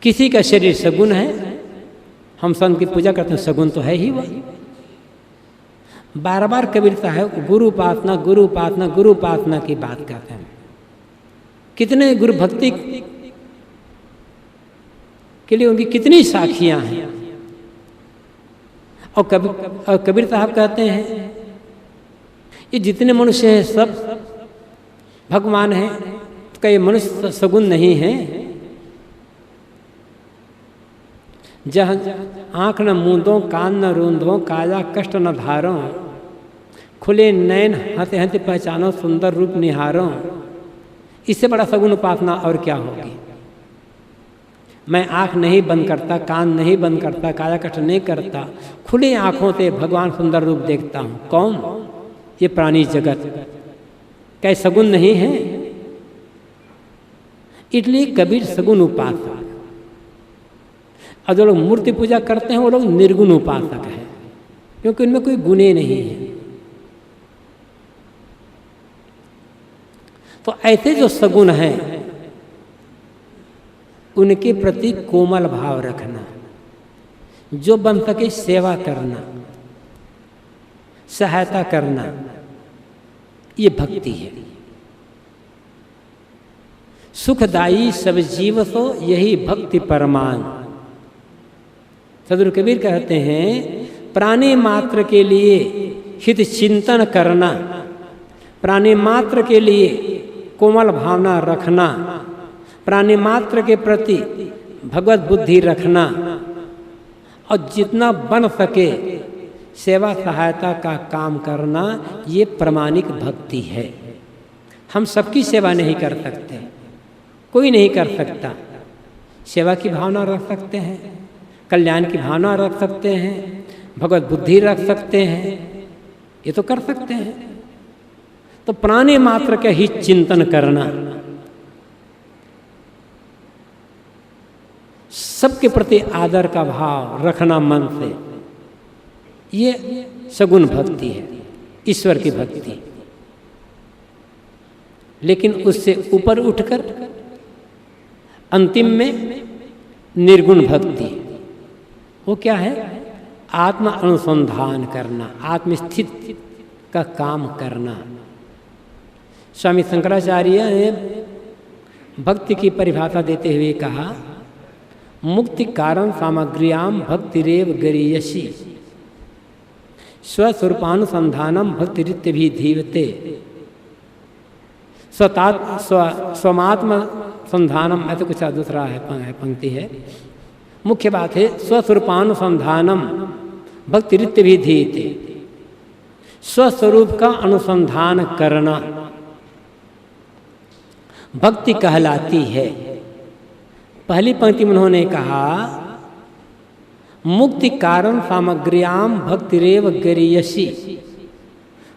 किसी का शरीर सगुण है, हम संत की पूजा करते हैं, सगुण तो है ही वह। बार बार कबीर साहब गुरु उपासना, गुरु उपासना, गुरु उपासना की बात करते हैं। कितने गुरु भक्ति के लिए उनकी कितनी साखियां हैं। और कबीर साहब कहते हैं ये जितने मनुष्य हैं सब भगवान हैं, तो कई मनुष्य सगुण नहीं हैं। जहाँ आँख न मूंदो, कान न रूंदो, काया कष्ट न धारो, खुले नैन हंते हंते पहचानो, सुंदर रूप निहारो। इससे बड़ा सगुण उपासना और क्या होगी? मैं आँख नहीं बंद करता, कान नहीं बंद करता, काया कष्ट नहीं करता, खुली आँखों से भगवान सुंदर रूप देखता हूँ। कौन? ये प्राणी जगत। क्या सगुण नहीं है? इसलिए कबीर सगुण उपासक। और जो लोग मूर्ति पूजा करते हैं वो लोग निर्गुण उपासक हैं, क्योंकि उनमें कोई गुणे नहीं है। तो ऐसे जो सगुण हैं उनके प्रति कोमल भाव रखना, जो बन सके सेवा करना, सहायता करना, ये भक्ति है। सुखदायी सब जीव सो यही भक्ति परमान। सदगुरु कबीर कहते हैं प्राणी मात्र के लिए हित चिंतन करना, प्राणी मात्र के लिए कोमल भावना रखना, प्राणी मात्र के प्रति भगवत बुद्धि रखना, और जितना बन सके सेवा सहायता का काम करना, ये प्रामाणिक भक्ति है। हम सबकी सेवा नहीं कर सकते, कोई नहीं कर सकता। सेवा की भावना रख सकते हैं, कल्याण की भावना रख सकते हैं, भगवत बुद्धि रख सकते हैं, ये तो कर सकते हैं। तो प्राणी मात्र का ही चिंतन करना, सबके प्रति आदर का भाव रखना मन से, ये सगुण भक्ति है, ईश्वर की भक्ति। लेकिन उससे ऊपर उठकर अंतिम में निर्गुण भक्ति, वो क्या है? आत्म अनुसंधान करना, आत्मस्थित का काम करना। स्वामी शंकराचार्य ने भक्ति की परिभाषा देते हुए कहा, मुक्ति कारण सामग्र्याम भक्तिरेव गरीयसी, स्वस्वरूपानुसंधानम भक्तिरित्य भी धीवते, स्वमात्म संधानम, ऐसे कुछ दूसरा है पंक्ति है। मुख्य बात है स्वस्वरूपानुसंधानम भक्तिरित्य भी धीयते, स्वस्वरूप का अनुसंधान करना भक्ति कहलाती है। पहली पंक्ति में उन्होंने कहा मुक्ति कारण सामग्र्याम भक्तिरेव गरीयसी,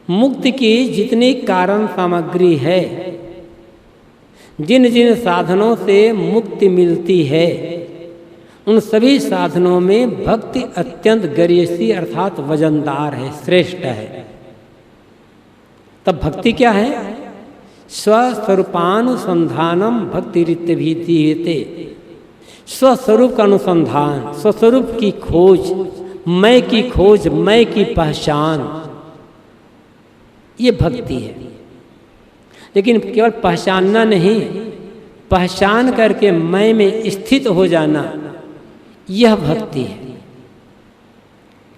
मुक्ति की जितनी कारण सामग्री है, जिन जिन साधनों से मुक्ति मिलती है, उन सभी साधनों में भक्ति अत्यंत गरीयसी अर्थात वजनदार है, श्रेष्ठ है। तब भक्ति क्या है? स्वस्वरूपानुसंधानम भक्तिरित्य भी धीयते, स्वस्वरूप का अनुसंधान, स्वस्वरूप की खोज, मैं की खोज, मैं की पहचान, ये भक्ति है। लेकिन केवल पहचानना नहीं, पहचान करके मैं में स्थित हो जाना, यह भक्ति है।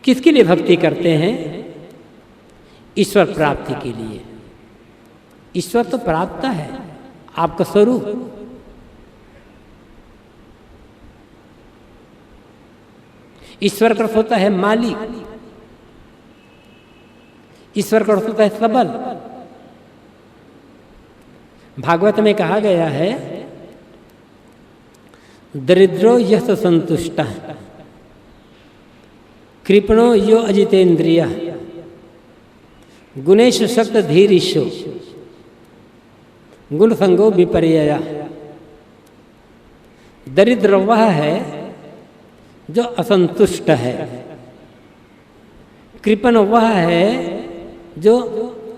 किसके लिए भक्ति करते हैं? ईश्वर प्राप्ति के लिए। ईश्वर तो प्राप्त है, आपका स्वरूप। ईश्वर का अर्थ होता है मालिक, ईश्वर का अर्थ होता है सबल। भागवत में कहा गया है, दरिद्रो यश संतुष्ट कृपणो यो अजितेन्द्रिय गुणेशु शक्त धीरीशु गुण संगो विपर्यया। दरिद्र वह है जो असंतुष्ट है, कृपण वह है जो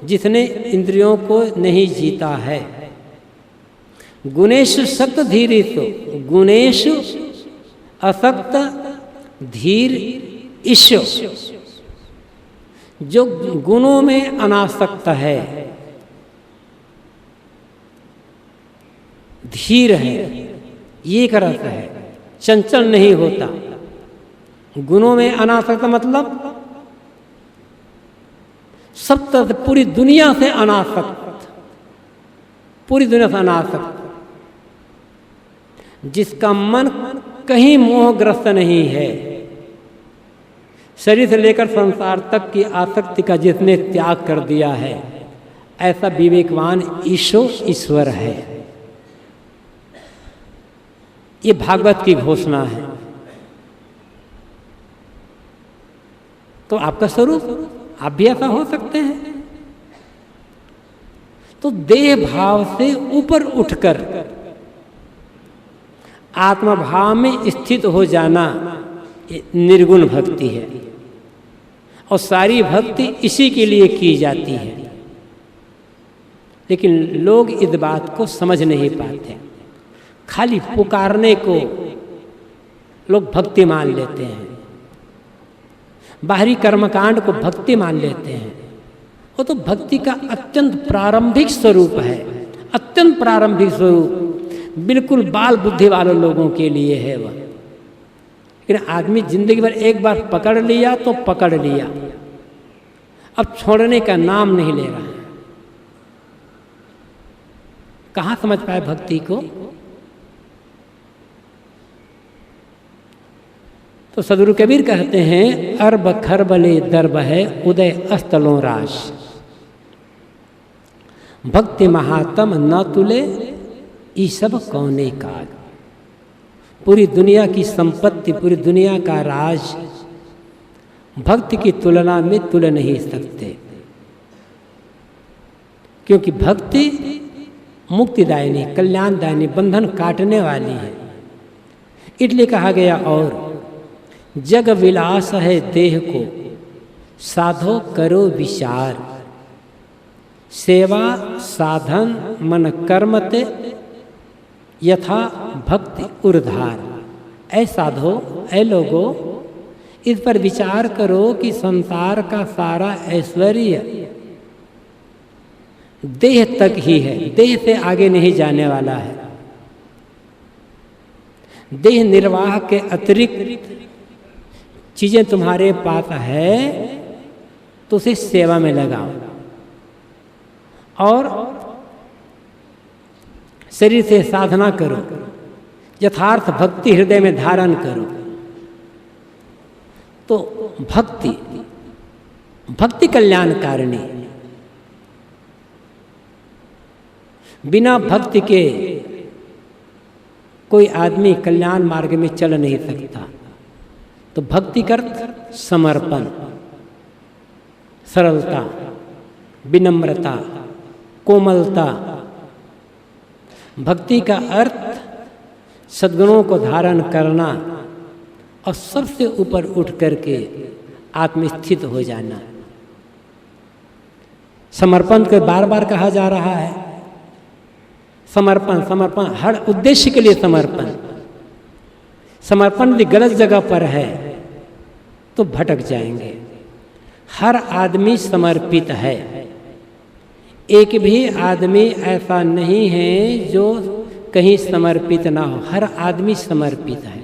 जिसने इंद्रियों को नहीं जीता है, गुणेशु सक्त धीरीशु गुणेशु असक्त धीर ईशो, जो गुणों में अनासक्त है, धीर है, ये एक अर्थ है, चंचल नहीं होता। गुणों में अनासक्त मतलब सब तरह पूरी दुनिया से अनासक्त, पूरी दुनिया से अनासक्त, जिसका मन कहीं मोहग्रस्त नहीं है, शरीर से लेकर संसार तक की आसक्ति का जिसने त्याग कर दिया है, ऐसा विवेकवान ईशो ईश्वर है। ये भागवत की घोषणा है। तो आपका स्वरूप आप भी ऐसा हो सकते हैं। तो देह भाव से ऊपर उठकर आत्मा भाव में स्थित हो जाना निर्गुण भक्ति है, और सारी भक्ति इसी के लिए की जाती है। लेकिन लोग इस बात को समझ नहीं पाते, खाली पुकारने को लोग भक्ति मान लेते हैं, बाहरी कर्मकांड को भक्ति मान लेते हैं। वो तो भक्ति का अत्यंत प्रारंभिक स्वरूप है, अत्यंत प्रारंभिक स्वरूप, बिल्कुल बाल बुद्धि वाले लोगों के लिए है वह। लेकिन आदमी जिंदगी भर एक बार पकड़ लिया तो पकड़ लिया, अब छोड़ने का नाम नहीं ले रहा है। कहाँ समझ पाए भक्ति को? तो सदगुरु कबीर कहते हैं, अरब खरबले दर्ब है उदय अस्तलों राज, भक्ति महात्म न तुले ई सब कौने काज। पूरी दुनिया की संपत्ति, पूरी दुनिया का राज भक्ति की तुलना में तुल नहीं सकते, क्योंकि भक्ति मुक्तिदायिनी, कल्याणदायिनी, बंधन काटने वाली है। इसलिए कहा गया, और जग विलास है देह को साधो करो विचार, सेवा साधन मन कर्मते यथा भक्ति उर्धार। ऐ साधो, ऐ लोगो, इस पर विचार करो कि संसार का सारा ऐश्वर्य देह तक ही है, देह से आगे नहीं जाने वाला है। देह निर्वाह के अतिरिक्त चीजें तुम्हारे पास है तो उसे सेवा में लगाओ, और शरीर से साधना करो, यथार्थ भक्ति हृदय में धारण करो। तो भक्ति, भक्ति कल्याणकारिणी। बिना भक्ति के कोई आदमी कल्याण मार्ग में चल नहीं सकता। तो भक्ति का अर्थ समर्पण, सरलता, विनम्रता, कोमलता। भक्ति का अर्थ सद्गुणों को धारण करना और सबसे ऊपर उठ करके आत्मस्थित हो जाना। समर्पण को बार बार कहा जा रहा है, समर्पण, समर्पण, हर उद्देश्य के लिए समर्पण। समर्पण भी गलत जगह पर है तो भटक जाएंगे। हर आदमी समर्पित है, एक भी आदमी ऐसा नहीं है जो कहीं समर्पित ना हो, हर आदमी समर्पित है।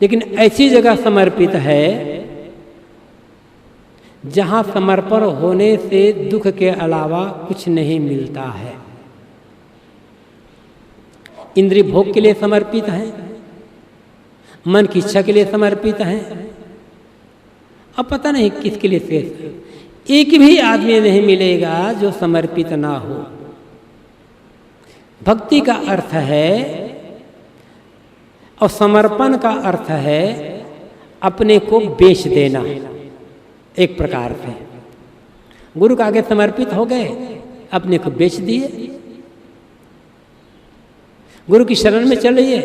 लेकिन ऐसी जगह समर्पित है जहां समर्पण होने से दुख के अलावा कुछ नहीं मिलता है। इंद्रिय भोग के लिए समर्पित है, मन की इच्छा के लिए समर्पित है, अब पता नहीं किसके लिए शेष। एक भी आदमी नहीं मिलेगा जो समर्पित ना हो। भक्ति का अर्थ है और समर्पण का अर्थ है अपने को बेच देना। एक प्रकार से गुरु के आगे समर्पित हो गए, अपने को बेच दिए। गुरु की शरण में चलिए,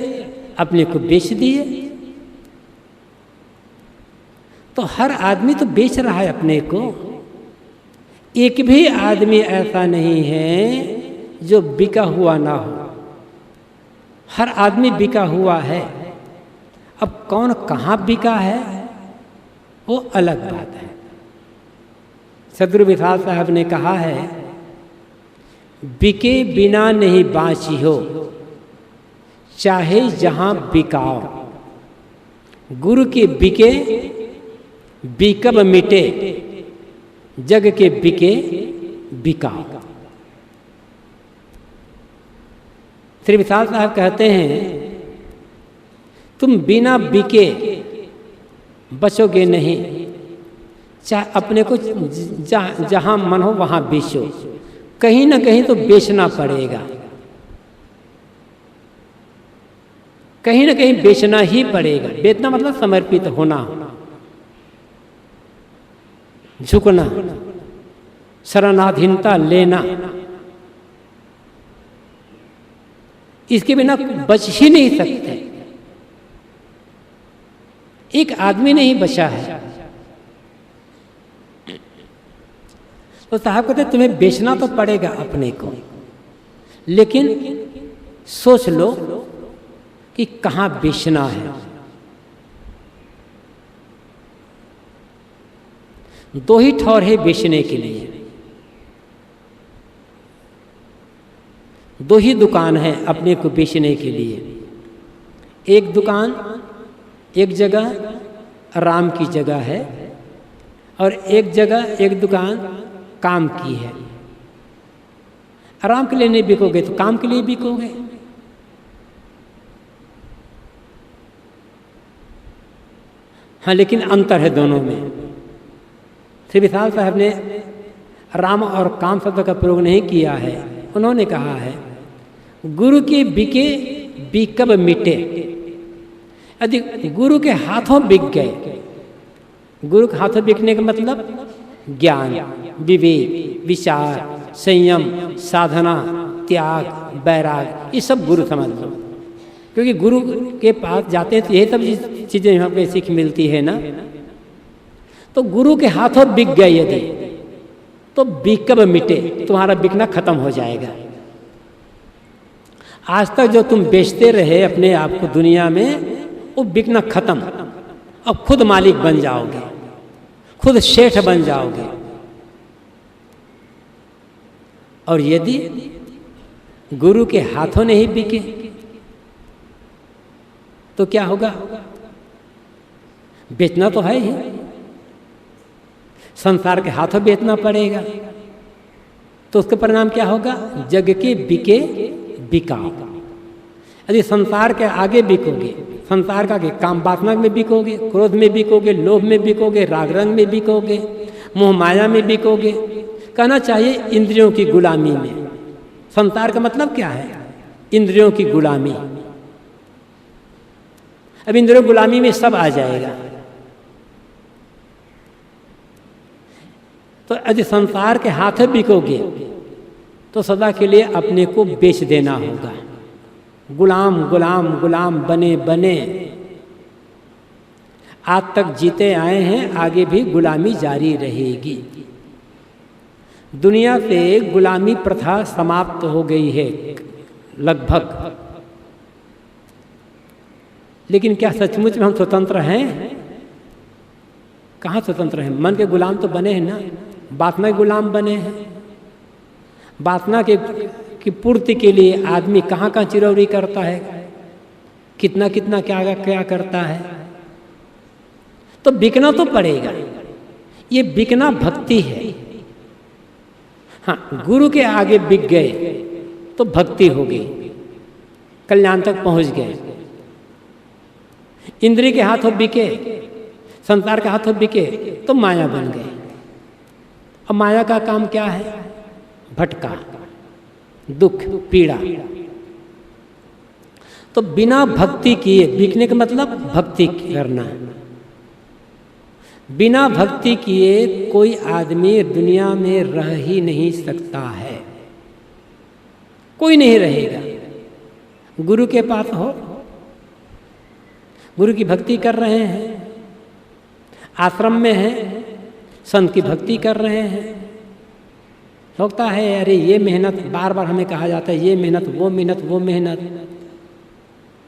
अपने को बेच दिए। तो हर आदमी तो बेच रहा है अपने को। एक भी आदमी ऐसा नहीं है जो बिका हुआ ना हो। हर आदमी बिका हुआ है। अब कौन कहाँ बिका है वो अलग बात है। सदगुरु विशाल साहब ने कहा है, बिके बिना नहीं बाँची हो, चाहे जहाँ बिकाओ। गुरु के बिके बिकब मिटे, जग के बिके बिकाओ। श्री विशाल साहब कहते हैं, तुम बिना बिके बचोगे नहीं। चाहे अपने को जहाँ मन हो वहाँ बेचो, कहीं ना कहीं तो बेचना पड़ेगा। कहीं ना कहीं बेचना ही पड़ेगा। बेचना मतलब समर्पित होना, झुकना, शरणाधीनता लेना। इसके बिना बच ही नहीं सकते। एक आदमी नहीं बचा है। तो साहब कहते तुम्हें बेचना तो पड़ेगा अपने को, लेकिन सोच लो कि कहाँ बेचना है। दो ही ठौर है बेचने के लिए, दो ही दुकान है अपने को बेचने के लिए। एक दुकान, एक जगह राम की जगह है, और एक जगह, एक दुकान काम की है। आराम के लिए नहीं बिकोगे तो काम के लिए बिकोगे। हाँ, लेकिन अंतर है दोनों में। श्री विशाल साहब ने राम और काम शब्द का प्रयोग नहीं किया है। उन्होंने कहा है, गुरु के बिके बिकब मिटे। यदि गुरु के हाथों बिक गए, गुरु के हाथों बिकने का मतलब ज्ञान, विवेक, विचार, संयम, साधना, त्याग, वैराग, ये सब गुरु समझ लो। क्योंकि गुरु के पास जाते हैं तो ये सब चीज़ें हमें सीख मिलती है ना। तो गुरु के हाथों बिक गए यदि, तो बिकब मिटे, तुम्हारा बिकना खत्म हो जाएगा। आज तक जो तुम बेचते रहे अपने आप को दुनिया में, वो बिकना खत्म। अब खुद मालिक बन जाओगे, खुद शेठ बन जाओगे। और यदि गुरु के हाथों नहीं बिके तो क्या होगा? बेचना तो है ही, संसार के हाथों बेचना पड़ेगा। तो उसका परिणाम क्या होगा? जग के बिके बिकाओ। यदि संसार के आगे बिकोगे, संसार का आगे काम वासना में बिकोगे, क्रोध में बिकोगे, लोभ में बिकोगे, राग रंग में बिकोगे, मोह माया में बिकोगे। कहना चाहिए इंद्रियों की गुलामी में। संसार का मतलब क्या है? इंद्रियों की गुलामी। अब इंद्रियों गुलामी में सब आ जाएगा। तो यदि संसार के हाथों बिकोगे तो सदा के लिए अपने को बेच देना होगा। गुलाम गुलाम गुलाम बने बने आज तक जीते आए हैं, आगे भी गुलामी जारी रहेगी। दुनिया से गुलामी प्रथा समाप्त हो गई है लगभग। लेकिन क्या सचमुच में हम स्वतंत्र हैं? कहाँ स्वतंत्र हैं? मन के गुलाम तो बने हैं ना, वासना के गुलाम बने हैं। वासना की पूर्ति के लिए आदमी कहाँ कहाँ चिरौरी करता है, कितना कितना क्या क्या करता है। तो बिकना तो पड़ेगा। ये बिकना भक्ति है। हाँ, गुरु के आगे बिक गए तो भक्ति हो गई, कल्याण तक पहुंच गए। इंद्रिय के हाथों बिके, संसार के हाथों बिके तो माया बन गए। अब माया का काम क्या है? भटका, दुख, पीड़ा। तो बिना भक्ति किए, बिकने का मतलब भक्ति करना। बिना भक्ति किए कोई आदमी दुनिया में रह ही नहीं सकता है, कोई नहीं रहेगा। गुरु के पास हो, गुरु की भक्ति कर रहे हैं, आश्रम में हैं, संत की भक्ति कर रहे हैं, लगता है अरे ये मेहनत, बार बार हमें कहा जाता है ये मेहनत वो मेहनत वो मेहनत,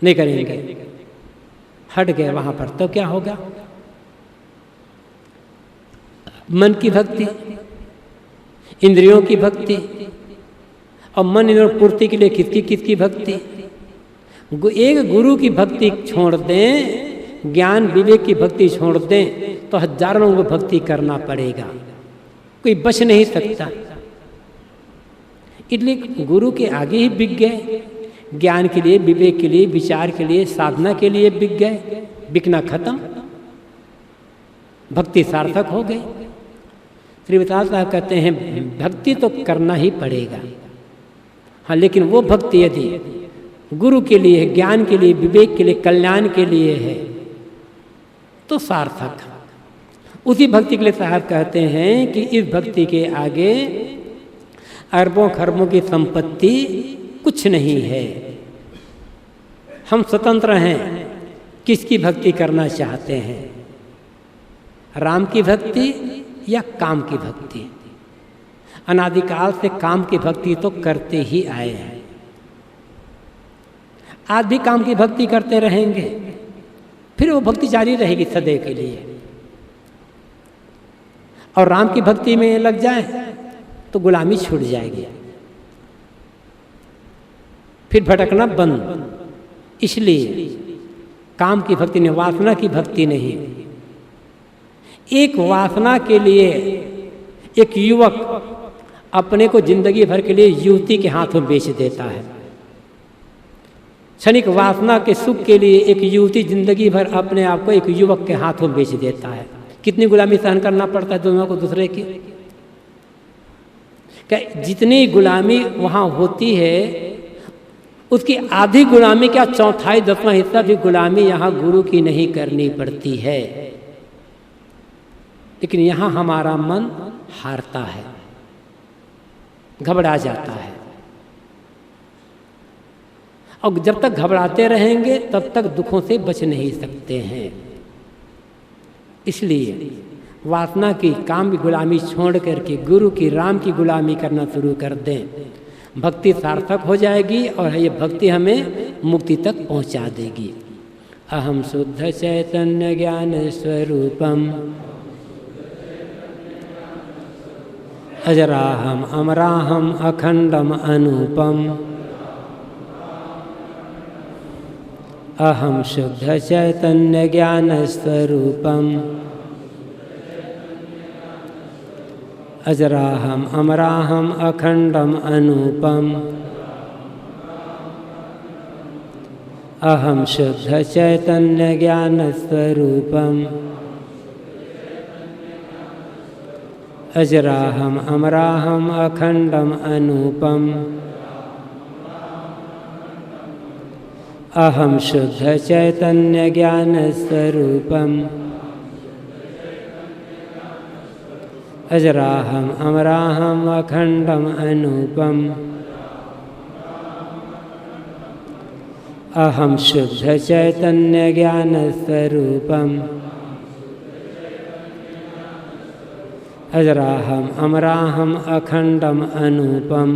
नहीं करेंगे, हट गए वहाँ पर, तो क्या होगा? मन की भक्ति, इंद्रियों की भक्ति, और मन इंद्रियों पूर्ति के लिए किसकी भक्ति? एक गुरु की भक्ति छोड़ दें, ज्ञान विवेक की भक्ति छोड़ दें तो हजारों लोगों को भक्ति करना पड़ेगा, कोई बच नहीं सकता। इसलिए गुरु के आगे ही बिक गए, ज्ञान के लिए, विवेक के लिए, विचार के लिए, साधना के लिए बिक गए, बिकना खत्म, भक्ति सार्थक हो गई। श्री विशाल साहब कहते हैं भक्ति तो करना ही पड़ेगा, हाँ, लेकिन वो भक्ति यदि गुरु के लिए, ज्ञान के लिए, विवेक के लिए, कल्याण के लिए है तो सार्थक। उसी भक्ति के लिए साहब कहते हैं कि इस भक्ति के आगे अरबों खरबों की संपत्ति कुछ नहीं है। हम स्वतंत्र हैं, किसकी भक्ति करना चाहते हैं, राम की भक्ति या काम की भक्ति? अनादिकाल से काम की भक्ति तो करते ही आए हैं, आज भी काम की भक्ति करते रहेंगे, फिर वो भक्ति जारी रहेगी सदैव के लिए। और राम की भक्ति में लग जाए तो गुलामी छूट जाएगी, फिर भटकना बंद। इसलिए काम की भक्ति नहीं, वासना की भक्ति नहीं। एक वासना के लिए एक युवक अपने को जिंदगी भर के लिए युवती के हाथों बेच देता है। क्षणिक वासना के सुख के लिए एक युवती जिंदगी भर अपने आप को एक युवक के हाथों बेच देता है। कितनी गुलामी सहन करना पड़ता है दोनों को दूसरे की। क्या जितनी गुलामी वहाँ होती है उसकी आधी गुलामी, क्या चौथाई दसवां हिस्सा भी गुलामी यहाँ गुरु की नहीं करनी पड़ती है। लेकिन यहाँ हमारा मन हारता है, घबरा जाता है, और जब तक घबराते रहेंगे तब तक दुखों से बच नहीं सकते हैं। इसलिए वासना की, काम की गुलामी छोड़ करके गुरु की, राम की गुलामी करना शुरू कर दें, भक्ति सार्थक हो जाएगी और ये भक्ति हमें मुक्ति तक पहुंचा देगी। अहम शुद्ध चैतन्य ज्ञान स्वरूपम अजराहम अमराहम अखंडम अनूपम। अहम शुद्ध चैतन्य ज्ञान स्वरूपम अजराहम अमराहम अखंडम अनूपम। अहम शुद्ध चैतन्य ज्ञान स्वरूपम अजराहम अमराहम अखंडम अनूपम। अहम शुद्ध चैतन्य ज्ञान स्वरूपम अजराहम अमराहम अखंडम अनूपम। अहम शुद्ध चैतन्य ज्ञान स्वरूपम अजराहम अमराहम अखंडम अनूपम।